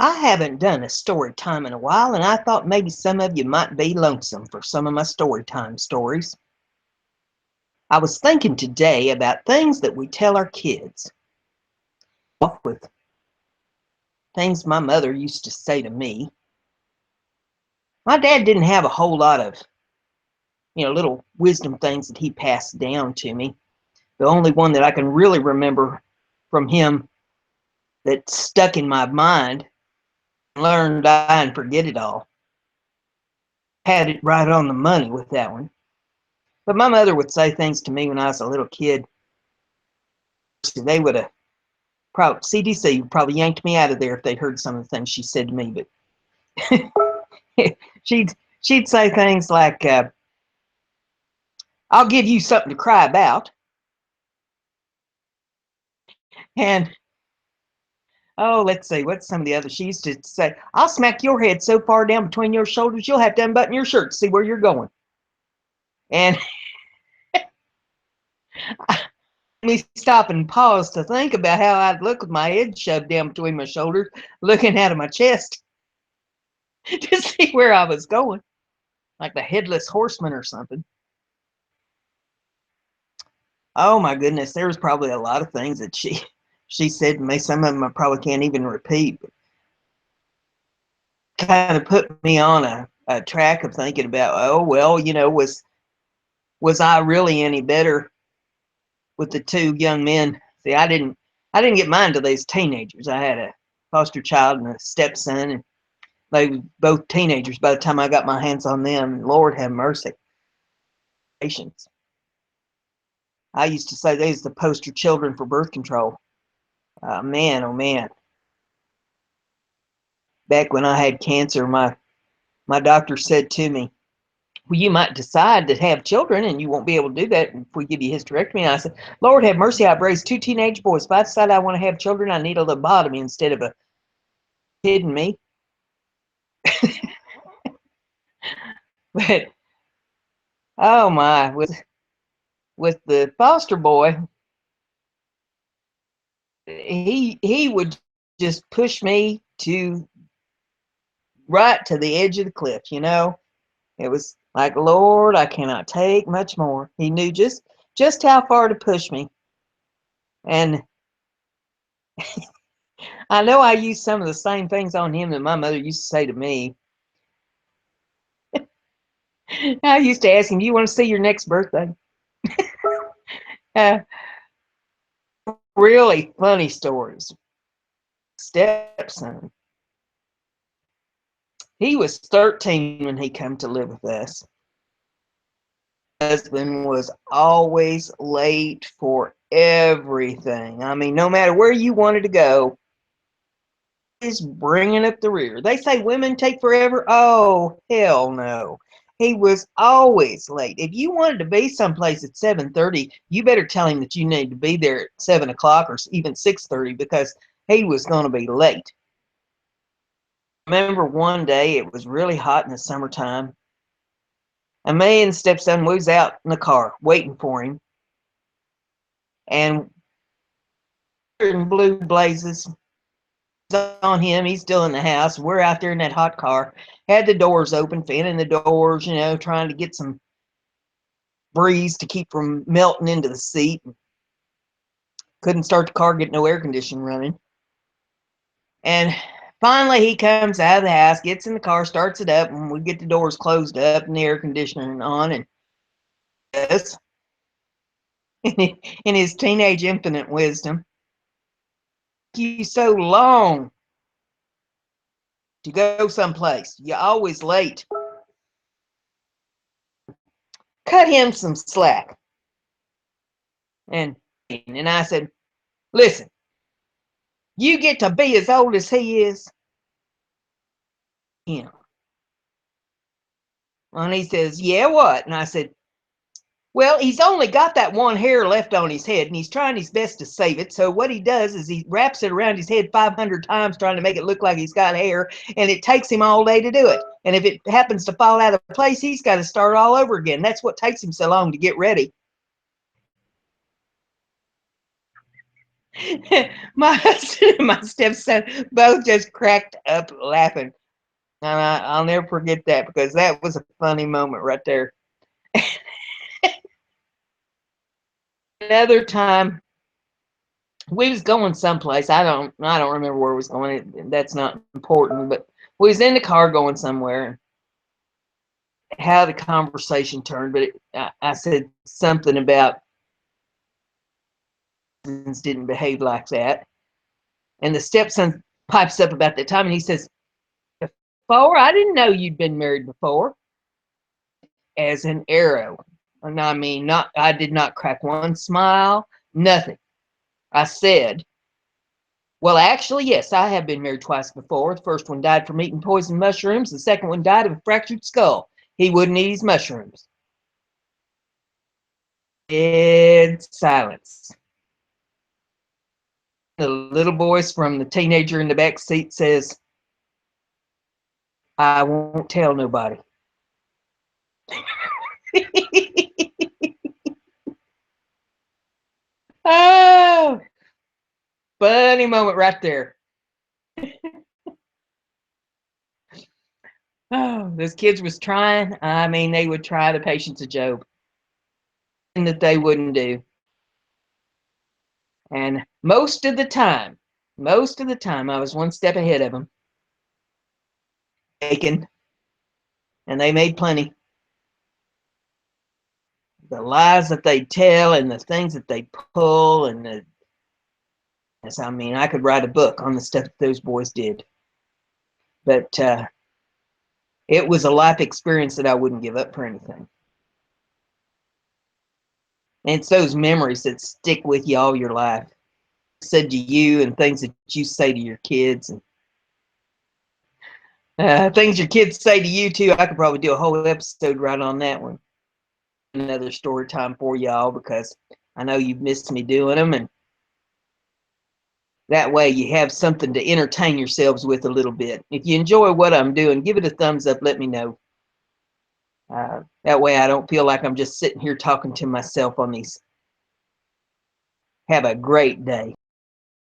I haven't done a story time in a while, and I thought maybe some of you might be lonesome for some of my story time stories. I was thinking today about things that we tell our kids. Off with things my mother used to say to me. My dad didn't have a whole lot of, little wisdom things that he passed down to me. The only one that I can really remember from him that stuck in my mind, learn, die, and forget it all. Had it right on the money with that one. But my mother would say things to me when I was a little kid. They would have probably, CDC probably yanked me out of there if they heard some of the things she said to me. But she'd say things like, "I'll give you something to cry about," and let's see, what's some of the others? She used to say, "I'll smack your head so far down between your shoulders you'll have to unbutton your shirt to see where you're going." And me stop and pause to think about how I'd look with my head shoved down between my shoulders, looking out of my chest to see where I was going, like the headless horseman or something. Oh my goodness, there was probably a lot of things that she said to me. Some of them I probably can't even repeat. But kind of put me on a track of thinking about, oh well, was I really any better with the two young men? See, I didn't get mine till they was teenagers. I had a foster child and a stepson, and they were both teenagers by the time I got my hands on them. Lord have mercy. Patience. I used to say they was the poster children for birth control. Man, oh man. Back when I had cancer, my doctor said to me, "Well, you might decide to have children and you won't be able to do that if we give you hysterectomy." And I said, "Lord have mercy, I've raised two teenage boys. If I decide I want to have children, I need a lobotomy instead of a kidding me." But oh my, with the foster boy, he would just push me to right to the edge of the cliff. It was like, Lord, I cannot take much more. He knew just how far to push me. And I know I used some of the same things on him that my mother used to say to me. I used to ask him, "Do you want to see your next birthday?" Uh, really funny stories. Stepson. He was 13 when he came to live with us. Husband was always late for everything. I mean, no matter where you wanted to go, he's bringing up the rear. They say women take forever. Oh, hell no. He was always late. If you wanted to be someplace at 7:30, you better tell him that you need to be there at 7 o'clock or even 6:30 because he was going to be late. I remember one day it was really hot in the summertime. And me and stepson was out in the car waiting for him. And in blue blazes on him. He's still in the house. We're out there in that hot car. Had the doors open, fanning the doors, trying to get some breeze to keep from melting into the seat. Couldn't start the car, get no air conditioning running. And finally he comes out of the house, gets in the car, starts it up, and we get the doors closed up and the air conditioning on. And yes, in his teenage infinite wisdom, "You so long to go someplace. You're always late. Cut him some slack." And I said, "Listen, you get to be as old as he is." Yeah. And he says, "Yeah, what?" And I said, "Well, he's only got that one hair left on his head, and he's trying his best to save it. So what he does is he wraps it around his head 500 times trying to make it look like he's got hair, and it takes him all day to do it. And if it happens to fall out of place, he's got to start all over again. That's what takes him so long to get ready." My husband and my stepson both just cracked up laughing. And I'll never forget that because that was a funny moment right there. Another time we was going someplace. I don't remember where we was going. That's not important, but we was in the car going somewhere. How the conversation turned, but I said something about didn't behave like that. And the stepson pipes up about that time and he says, "Before, I didn't know you'd been married before." As an arrow. And I mean, not I did not crack one smile, nothing. I said, "Well, actually, yes, I have been married twice before. The first one died from eating poisoned mushrooms. The second one died of a fractured skull. He wouldn't eat his mushrooms." Dead silence. The little voice from the teenager in the back seat says, "I won't tell nobody." Oh, funny moment right there. Oh, those kids was trying. I mean, they would try the patience of Job, and that they wouldn't do. And most of the time, I was one step ahead of them, making, and they made plenty. The lies that they tell and the things that they pull, and I mean, I could write a book on the stuff that those boys did. But it was a life experience that I wouldn't give up for anything. And it's those memories that stick with you all your life. Said to you and things that you say to your kids and things your kids say to you too. I could probably do a whole episode right on that one. Another story time for y'all because I know you've missed me doing them, and that way you have something to entertain yourselves with a little bit. If you enjoy what I'm doing, give it a thumbs up. Let me know. That way I don't feel like I'm just sitting here talking to myself on these. Have a great day.